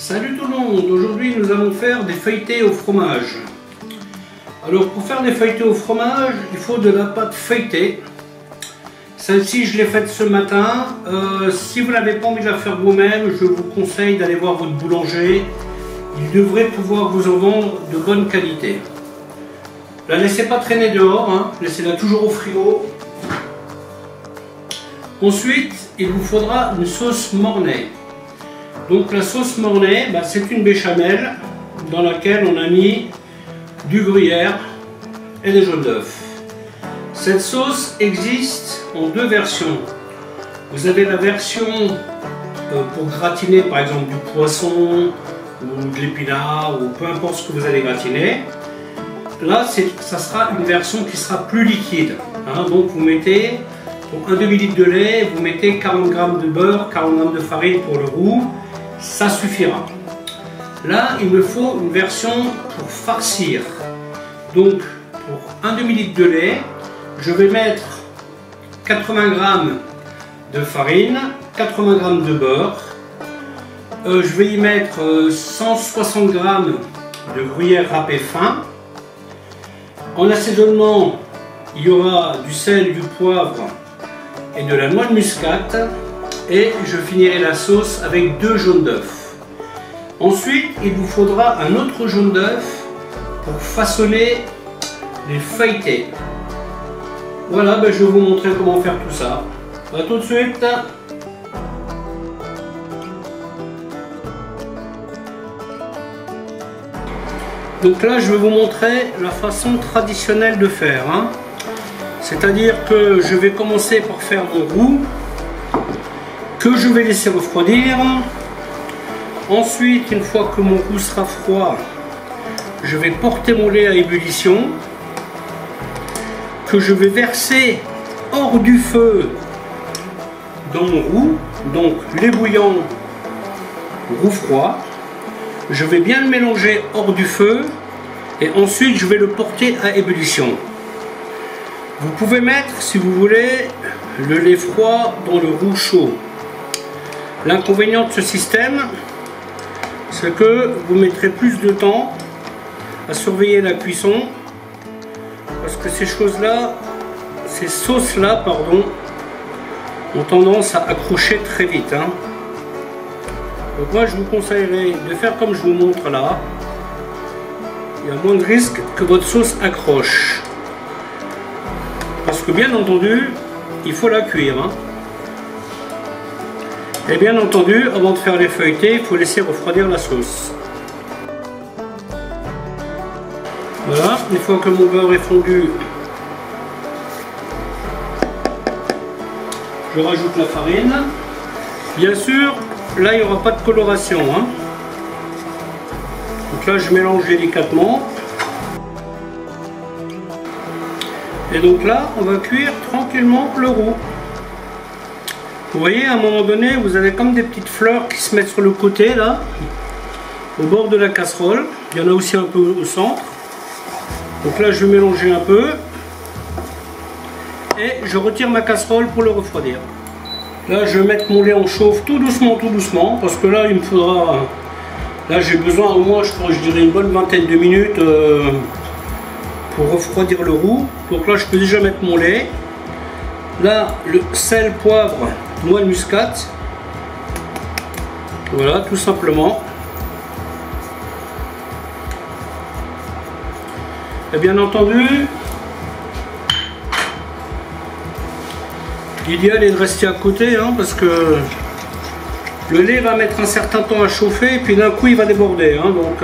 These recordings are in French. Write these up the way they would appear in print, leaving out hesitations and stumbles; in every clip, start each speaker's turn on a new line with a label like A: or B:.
A: Salut tout le monde, aujourd'hui nous allons faire des feuilletés au fromage. Alors pour faire des feuilletés au fromage, il faut de la pâte feuilletée. Celle-ci je l'ai faite ce matin. Si vous n'avez pas envie de la faire vous-même, je vous conseille d'aller voir votre boulanger. Il devrait pouvoir vous en vendre de bonne qualité. La laissez pas traîner dehors, hein. Laissez-la toujours au frigo. Ensuite, il vous faudra une sauce Mornay. Donc la sauce Mornay, c'est une béchamel dans laquelle on a mis du gruyère et des jaunes d'œufs. Cette sauce existe en deux versions. Vous avez la version pour gratiner par exemple du poisson ou de l'épinard ou peu importe ce que vous allez gratiner. Là, ça sera une version qui sera plus liquide. Hein. Donc vous mettez pour un demi-litre de lait, vous mettez 40 g de beurre, 40 g de farine pour le roux. Ça suffira. Là, il me faut une version pour farcir. Donc, pour un demi-litre de lait, je vais mettre 80 g de farine, 80 g de beurre. Je vais y mettre 160 g de gruyère râpée fin. En assaisonnement, il y aura du sel, du poivre et de la noix de muscade. Et je finirai la sauce avec 2 jaunes d'œufs. Ensuite, il vous faudra un autre jaune d'œuf pour façonner les feuilletés. Voilà, je vais vous montrer comment faire tout ça. A tout de suite. Donc là, je vais vous montrer la façon traditionnelle de faire. Hein. C'est-à-dire que je vais commencer par faire mon roux, que je vais laisser refroidir. Ensuite, une fois que mon roux sera froid, je vais porter mon lait à ébullition, que je vais verser hors du feu dans mon roux, donc lait bouillant, roux froid. Je vais bien le mélanger hors du feu et ensuite je vais le porter à ébullition. Vous pouvez mettre, si vous voulez, le lait froid dans le roux chaud. L'inconvénient de ce système, c'est que vous mettrez plus de temps à surveiller la cuisson parce que ces sauces-là, ont tendance à accrocher très vite. Hein. Donc moi, je vous conseillerais de faire comme je vous montre là. Il y a moins de risque que votre sauce accroche. Parce que bien entendu, il faut la cuire. Hein. Et bien entendu, avant de faire les feuilletés, il faut laisser refroidir la sauce. Voilà, une fois que mon beurre est fondu, je rajoute la farine. Bien sûr, là il n'y aura pas de coloration. Hein. Donc là, je mélange délicatement. Et donc là, on va cuire tranquillement le roux. Vous voyez, à un moment donné, vous avez comme des petites fleurs qui se mettent sur le côté, là, au bord de la casserole. Il y en a aussi un peu au centre. Donc là, je vais mélanger un peu. Et je retire ma casserole pour le refroidir. Là, je vais mettre mon lait en chauffe tout doucement, parce que là, il me faudra... Là, j'ai besoin au moins, je dirais, une bonne vingtaine de minutes pour refroidir le roux. Donc là, je peux déjà mettre mon lait. Là, le sel, poivre, noix de muscade. Voilà, tout simplement. Et bien entendu, l'idéal est de rester à côté, hein, parce que le lait va mettre un certain temps à chauffer et puis d'un coup il va déborder. Hein, donc,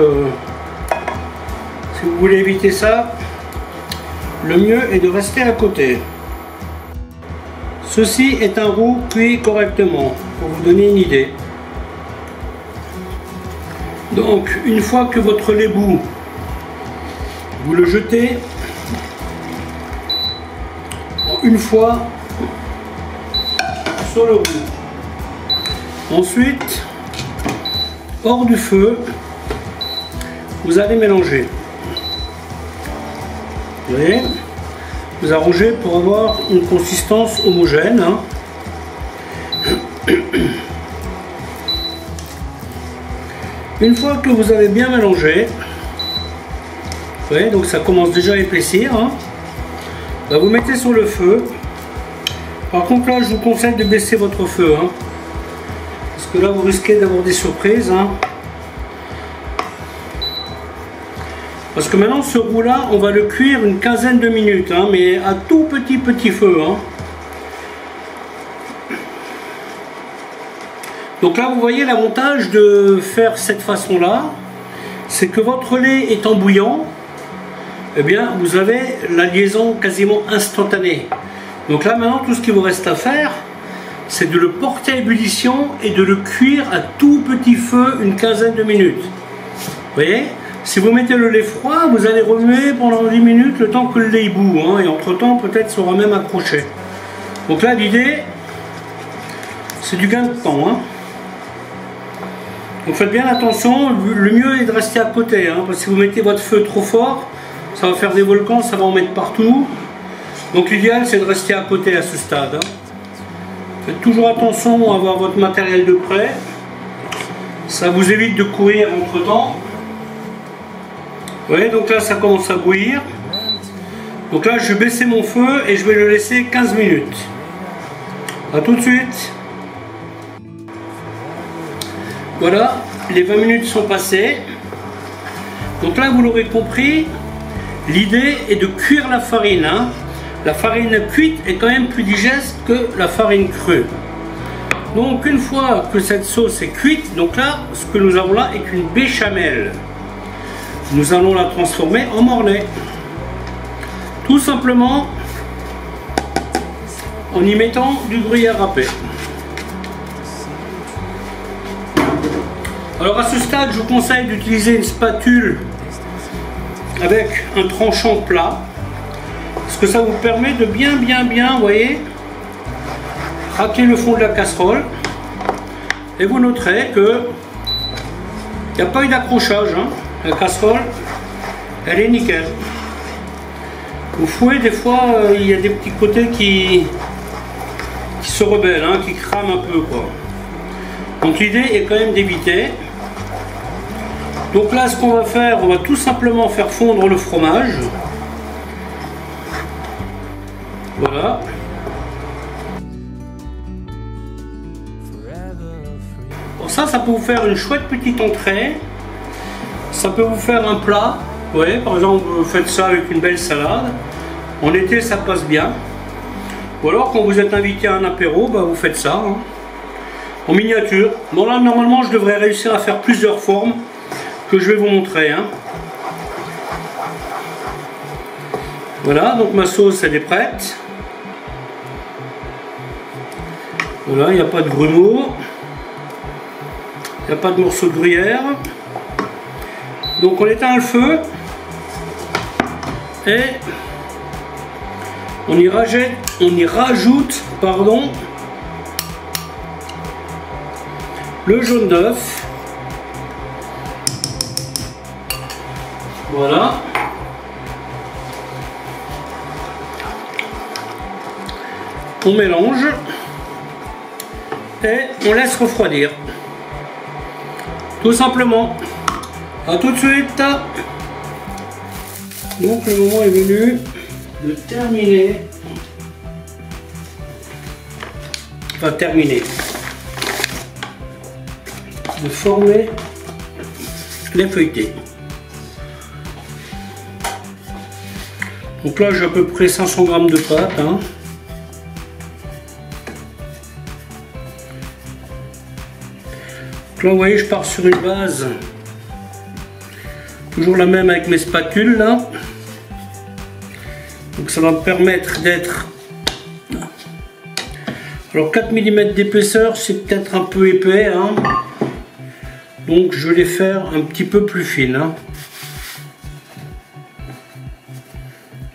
A: si vous voulez éviter ça, le mieux est de rester à côté. Ceci est un roux cuit correctement, pour vous donner une idée. Donc, une fois que votre lait bout, vous le jetez une fois sur le roux. Ensuite, hors du feu, vous allez mélanger. Vous voyez ? Vous arrangez pour avoir une consistance homogène. Hein. Une fois que vous avez bien mélangé, vous voyez, donc ça commence déjà à épaissir, hein, bah vous mettez sur le feu. Par contre là, je vous conseille de baisser votre feu, hein, parce que là vous risquez d'avoir des surprises, hein. Parce que maintenant ce roux là, on va le cuire une quinzaine de minutes, hein, mais à tout petit feu, hein. Donc là vous voyez l'avantage de faire cette façon là, c'est que votre lait étant bouillant, eh bien vous avez la liaison quasiment instantanée. Donc là maintenant tout ce qu'il vous reste à faire, c'est de le porter à ébullition et de le cuire à tout petit feu une quinzaine de minutes. Vous voyez, si vous mettez le lait froid, vous allez remuer pendant 10 minutes le temps que le lait bout, hein, et entre temps peut-être sera même accroché. Donc là l'idée, c'est du gain de temps, hein. Donc faites bien attention, le mieux est de rester à côté, hein, parce que si vous mettez votre feu trop fort, ça va faire des volcans, ça va en mettre partout. Donc l'idéal c'est de rester à côté à ce stade, hein. Faites toujours attention à avoir votre matériel de près, ça vous évite de courir entre temps. Vous voyez, donc là ça commence à bouillir. Donc là je vais baisser mon feu et je vais le laisser 15 minutes. A tout de suite. Voilà, les 20 minutes sont passées. Donc là, vous l'aurez compris, l'idée est de cuire la farine, hein. La farine cuite est quand même plus digeste que la farine crue. Donc une fois que cette sauce est cuite, donc là, ce que nous avons là est une béchamel. Nous allons la transformer en mornay. Tout simplement en y mettant du gruyère râpé. Alors à ce stade, je vous conseille d'utiliser une spatule avec un tranchant plat, parce que ça vous permet de bien, vous voyez, racler le fond de la casserole. Et vous noterez que il n'y a pas eu d'accrochage, hein. La casserole, elle est nickel. Au fouet, des fois, il y a des petits côtés qui se rebellent, hein, qui crament un peu, quoi. Donc l'idée est quand même d'éviter. Donc là, ce qu'on va faire, on va tout simplement faire fondre le fromage. Voilà. Bon, ça peut vous faire une chouette petite entrée. Ça peut vous faire un plat. Vous voyez, par exemple, vous faites ça avec une belle salade. En été, ça passe bien. Ou alors, quand vous êtes invité à un apéro, bah, vous faites ça, hein, en miniature. Bon là, normalement, je devrais réussir à faire plusieurs formes que je vais vous montrer, hein. Voilà, donc ma sauce elle est prête. Voilà, il n'y a pas de grumeaux, il n'y a pas de morceaux de gruyère. Donc on éteint le feu et on y rajoute, pardon, le jaune d'œuf. Voilà. On mélange et on laisse refroidir. Tout simplement. A tout de suite. Donc le moment est venu de terminer. Enfin terminer. De former les feuilletés. Donc là j'ai à peu près 500 g de pâte, hein. Donc là vous voyez, je pars sur une base toujours la même avec mes spatules là. Donc ça va me permettre d'être, alors 4 mm d'épaisseur, c'est peut-être un peu épais, hein. Donc je vais les faire un petit peu plus fines, hein.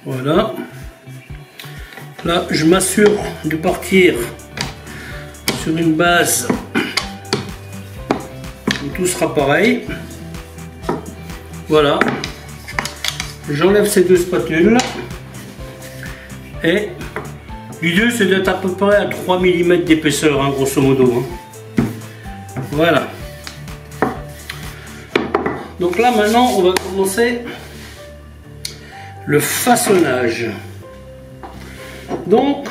A: Voilà. Là, je m'assure de partir sur une base où tout sera pareil. Voilà. J'enlève ces deux spatules. Et l'idée, c'est d'être à peu près à 3 mm d'épaisseur, hein, grosso modo, hein. Voilà. Donc là maintenant on va commencer le façonnage. Donc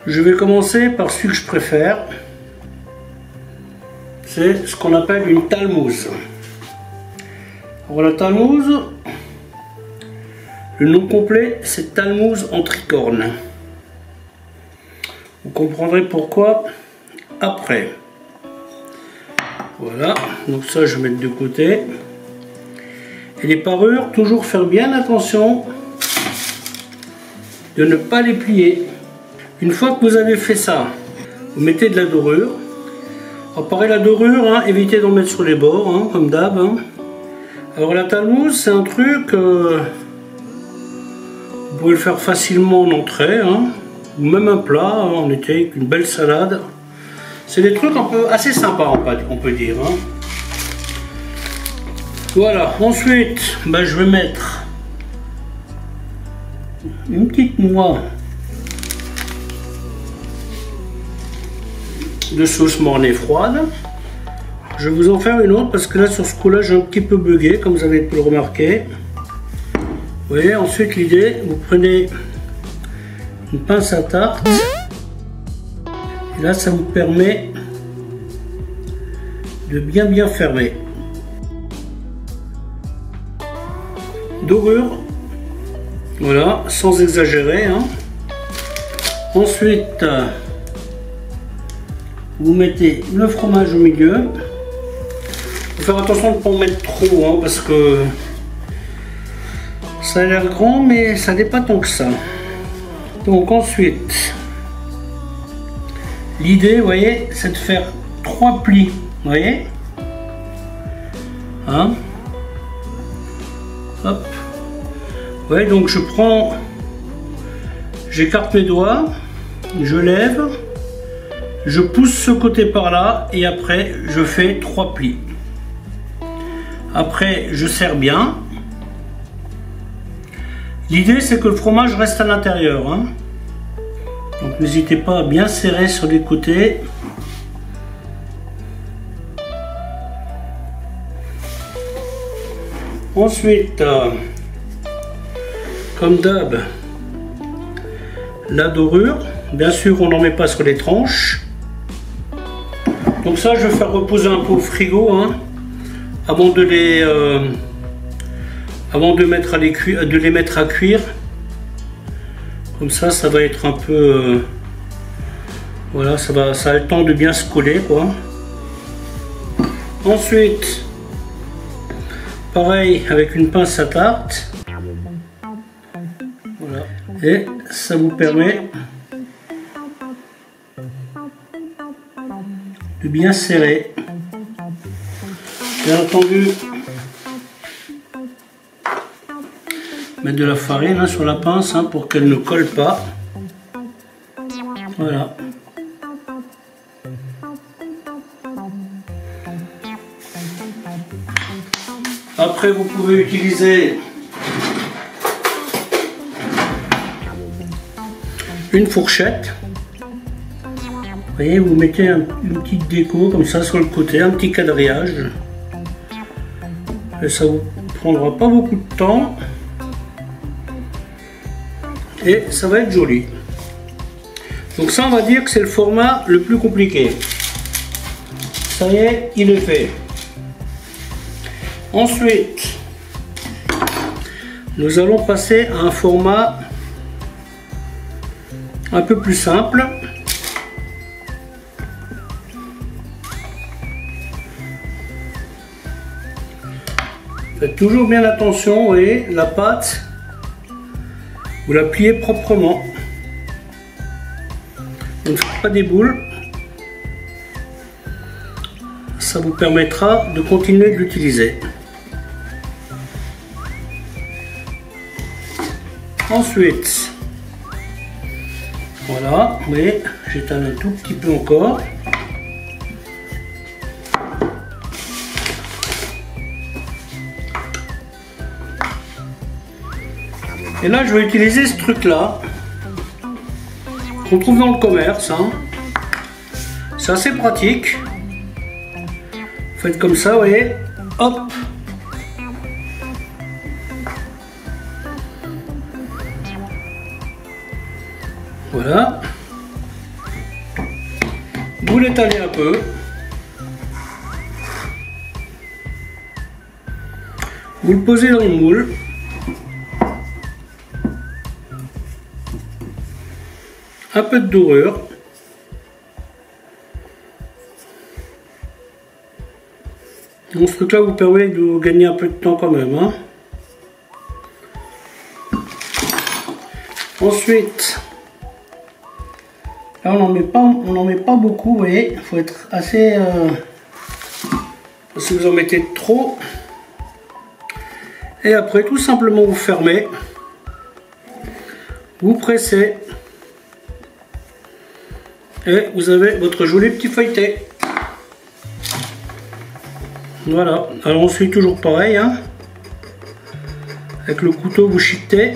A: je vais commencer par celui que je préfère. C'est ce qu'on appelle une talmouze. Alors la talmouze, le nom complet c'est talmouze en tricorne. Vous comprendrez pourquoi après. Voilà, donc ça je vais mettre de côté. Et les parures, toujours faire bien attention de ne pas les plier. Une fois que vous avez fait ça, vous mettez de la dorure. Alors pareil, la dorure, hein, évitez d'en mettre sur les bords, hein, comme d'hab. Hein. Alors la talmouze, c'est un truc, vous pouvez le faire facilement en entrée, hein, ou même un plat, hein, en été, avec une belle salade. C'est des trucs un peu assez sympas, on peut dire. Hein. Voilà, ensuite, ben, je vais mettre une petite noix de sauce mornay froide. Je vais vous en faire une autre parce que là, sur ce coup-là, j'ai un petit peu bugué, comme vous avez pu le remarquer. Vous voyez, ensuite, l'idée, vous prenez une pince à tarte. Et là, ça vous permet de bien fermer. Dorure, voilà, sans exagérer. Hein. Ensuite, vous mettez le fromage au milieu. Il faut faire attention de ne pas en mettre trop, hein, parce que ça a l'air grand, mais ça n'est pas tant que ça. Donc ensuite, l'idée, vous voyez, c'est de faire 3 plis, vous voyez, hein, hop, ouais, donc je prends, j'écarte mes doigts, je lève, je pousse ce côté par là et après je fais 3 plis. Après je serre bien. L'idée c'est que le fromage reste à l'intérieur, hein. Donc n'hésitez pas à bien serrer sur les côtés. Ensuite, comme d'hab, la dorure. Bien sûr, on n'en met pas sur les tranches. Donc ça, je vais faire reposer un peu au frigo, hein, avant de les mettre à cuire. Comme ça, ça va être un peu, voilà, ça a le temps de bien se coller, quoi. Ensuite, pareil avec une pince à tarte. Voilà. Et ça vous permet de bien serrer. Bien entendu, mettre de la farine, hein, sur la pince, hein, pour qu'elle ne colle pas. Voilà. Après, vous pouvez utiliser une fourchette. Vous voyez, vous mettez une petite déco comme ça sur le côté, un petit quadrillage. Et ça vous prendra pas beaucoup de temps. Et ça va être joli. Donc ça, on va dire que c'est le format le plus compliqué. Ça y est, il est fait. Ensuite, nous allons passer à un format un peu plus simple. Faites toujours bien attention, vous voyez, la pâte, vous la pliez proprement. Ne faites pas des boules. Ça vous permettra de continuer de l'utiliser. Ensuite, voilà, vous voyez, j'étale un tout petit peu encore. Et là, je vais utiliser ce truc-là, qu'on trouve dans le commerce. Hein. C'est assez pratique. Faites comme ça, vous voyez, Hop. Voilà. Vous l'étalez un peu. Vous le posez dans le moule. Un peu de dorure. Donc ce truc là vous permet de gagner un peu de temps quand même. Hein. Ensuite, là on n'en met pas beaucoup, vous voyez, il faut être assez... si vous en mettez trop. Et après tout simplement vous fermez. Vous pressez. Et vous avez votre joli petit feuilleté. Voilà. Alors ensuite toujours pareil. Hein. Avec le couteau vous chiquetez.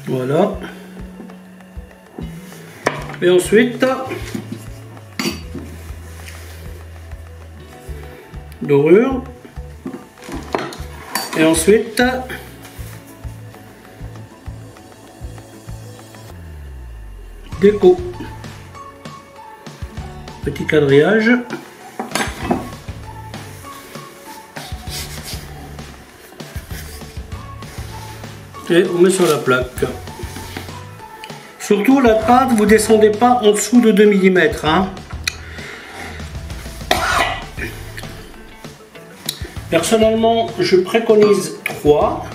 A: Voilà. Et ensuite, dorure. Et ensuite, déco. Petit quadrillage. Et on met sur la plaque. Surtout la pâte, vous descendez pas en dessous de 2 mm. Hein. Personnellement, je préconise 3.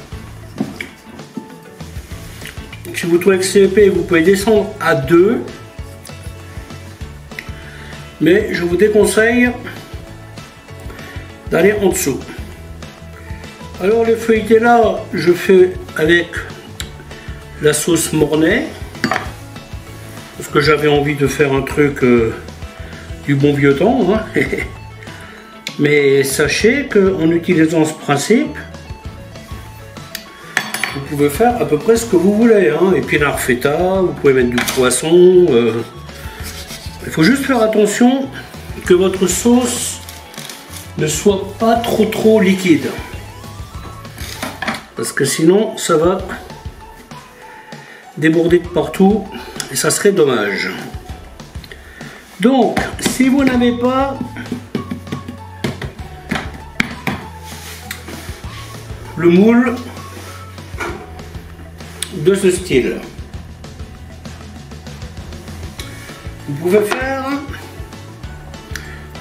A: Si vous trouvez que c'est épais, vous pouvez descendre à 2. Mais je vous déconseille d'aller en dessous. Alors les feuilletés là, je fais avec la sauce Mornay. Parce que j'avais envie de faire un truc du bon vieux temps. Hein. Mais sachez qu'en utilisant ce principe, vous pouvez faire à peu près ce que vous voulez. Hein. Épinards feta, vous pouvez mettre du poisson. Il faut juste faire attention que votre sauce ne soit pas trop liquide. Parce que sinon, ça va déborder de partout et ça serait dommage. Donc, si vous n'avez pas le moule de ce style, vous pouvez faire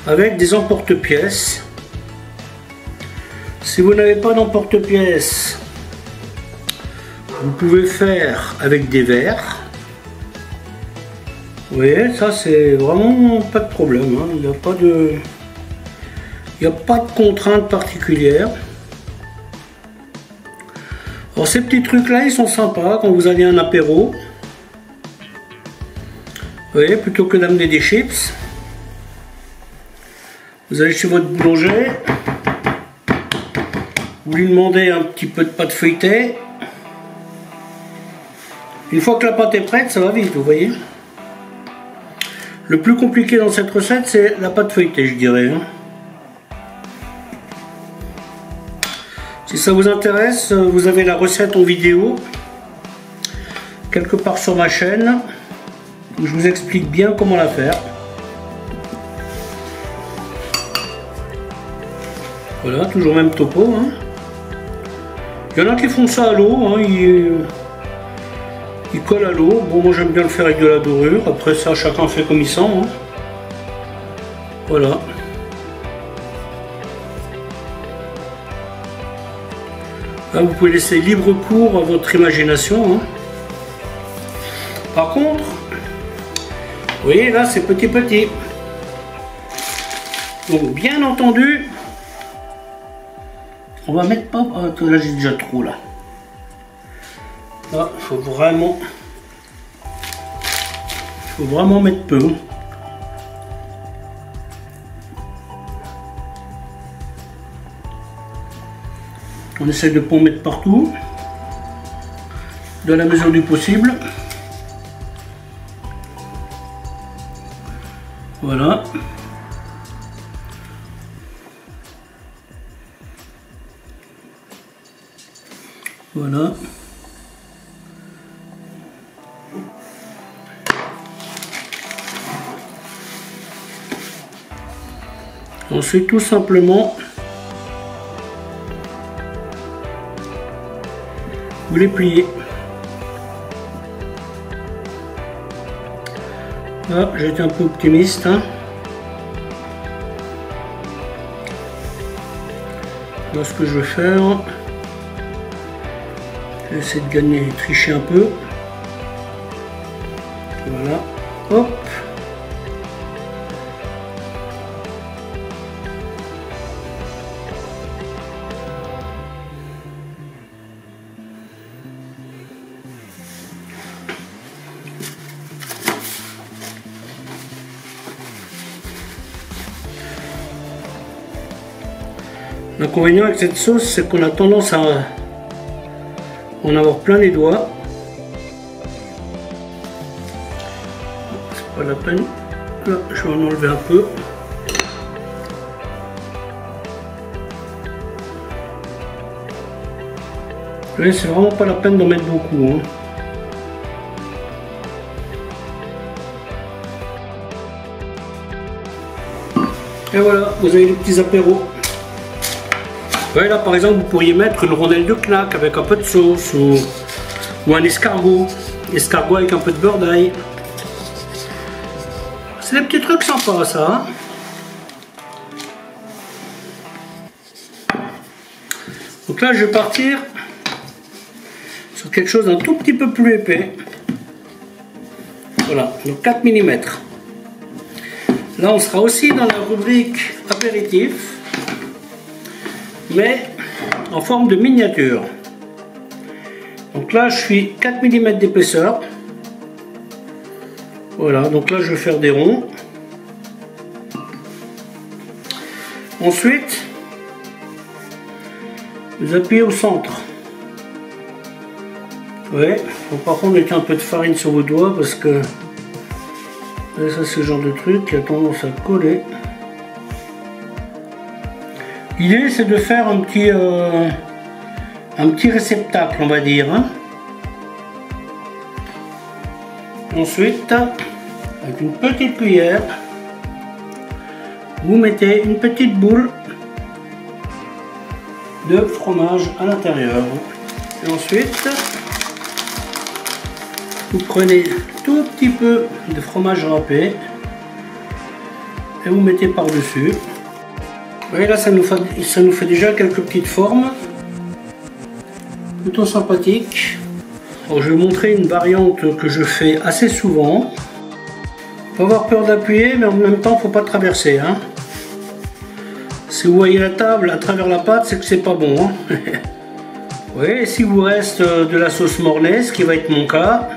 A: avec des emporte-pièces. Si vous n'avez pas d'emporte-pièces, vous pouvez faire avec des verres. Vous voyez, ça c'est vraiment pas de problème. Hein. Il n'y a pas de contrainte particulière. Alors ces petits trucs là, ils sont sympas quand vous allez à un apéro. Vous voyez, plutôt que d'amener des chips, vous allez chez votre boulanger, vous lui demandez un petit peu de pâte feuilletée. Une fois que la pâte est prête, ça va vite, vous voyez. Le plus compliqué dans cette recette, c'est la pâte feuilletée, je dirais. Hein. Si ça vous intéresse, vous avez la recette en vidéo, quelque part sur ma chaîne, où je vous explique bien comment la faire. Voilà, toujours même topo. Hein. Il y en a qui font ça à l'eau, hein, ils collent à l'eau. Bon, moi j'aime bien le faire avec de la dorure. Après ça, chacun fait comme il sent. Hein. Voilà. Là, vous pouvez laisser libre cours à votre imagination. Hein. Par contre, vous voyez là, c'est petit. Donc, bien entendu, on va mettre pas. Oh, là, j'ai déjà trop là. Là, il faut vraiment mettre peu. On essaie de ne pas en mettre partout, de la mesure du possible. Voilà. Voilà. Ensuite, tout simplement, vous les pliez. Là, j'ai été un peu optimiste. Hein. Là, ce que je vais faire, je vais essayer de gagner, tricher un peu. Voilà. Hop. L'inconvénient avec cette sauce, c'est qu'on a tendance à en avoir plein les doigts. C'est pas la peine. Là, je vais en enlever un peu. Là, c'est vraiment pas la peine d'en mettre beaucoup. Hein. Et voilà, vous avez les petits apéros. Ouais, là par exemple vous pourriez mettre une rondelle de knack avec un peu de sauce ou un escargot avec un peu de beurre d'ail. C'est des petits trucs sympas ça. Hein. Donc là je vais partir sur quelque chose d'un tout petit peu plus épais. Voilà, donc 4 mm. Là on sera aussi dans la rubrique apéritif, mais en forme de miniature. Donc là je suis 4 mm d'épaisseur. Voilà, donc là je vais faire des ronds. Ensuite vous appuyez au centre. Ouais, donc par contre mettez un peu de farine sur vos doigts parce que ça c'est le genre de truc qui a tendance à coller. L'idée c'est de faire un petit réceptacle, on va dire. Hein. Ensuite, avec une petite cuillère, vous mettez une petite boule de fromage à l'intérieur. Et ensuite, vous prenez tout petit peu de fromage râpé et vous mettez par-dessus. Vous voyez là, ça nous fait déjà quelques petites formes plutôt sympathiques. Alors, je vais vous montrer une variante que je fais assez souvent. Faut avoir peur d'appuyer, mais en même temps, faut pas traverser. Hein. Si vous voyez la table à travers la pâte, c'est que c'est pas bon. Hein. Oui, et si vous reste de la sauce mornaise, ce qui va être mon cas,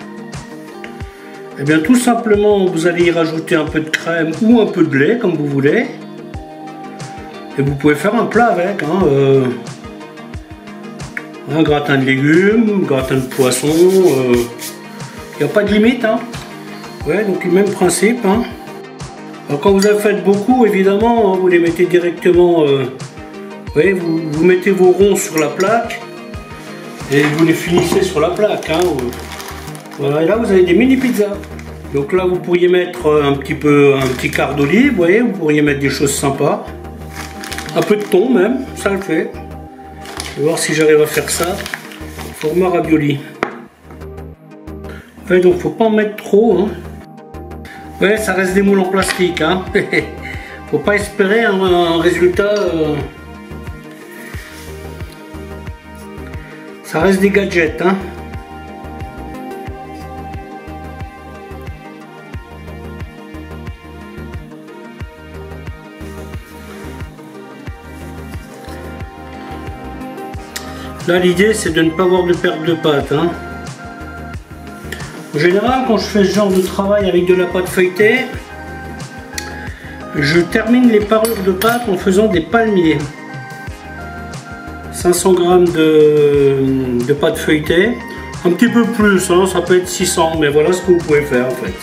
A: et bien tout simplement, vous allez y rajouter un peu de crème ou un peu de lait, comme vous voulez. Et vous pouvez faire un plat avec, hein, un gratin de légumes, un gratin de poisson, il n'y a pas de limite. Hein. Ouais, donc le même principe. Hein. Alors, quand vous en faites beaucoup, évidemment, hein, vous les mettez directement, ouais, vous mettez vos ronds sur la plaque et vous les finissez sur la plaque. Hein. Voilà, et là vous avez des mini pizzas. Donc là vous pourriez mettre un petit quart d'olive, vous voyez, vous pourriez mettre des choses sympas. Un peu de thon même, ça le fait. Je vais voir si j'arrive à faire ça. Format ravioli. Ouais, donc faut pas en mettre trop. Hein. Ouais, ça reste des moules en plastique. Hein. Faut pas espérer un résultat. Ça reste des gadgets. Hein. Là, l'idée, c'est de ne pas avoir de perte de pâte. Hein. En général, quand je fais ce genre de travail avec de la pâte feuilletée, je termine les parures de pâte en faisant des palmiers. 500 g de pâte feuilletée. Un petit peu plus, hein, ça peut être 600, mais voilà ce que vous pouvez faire en fait.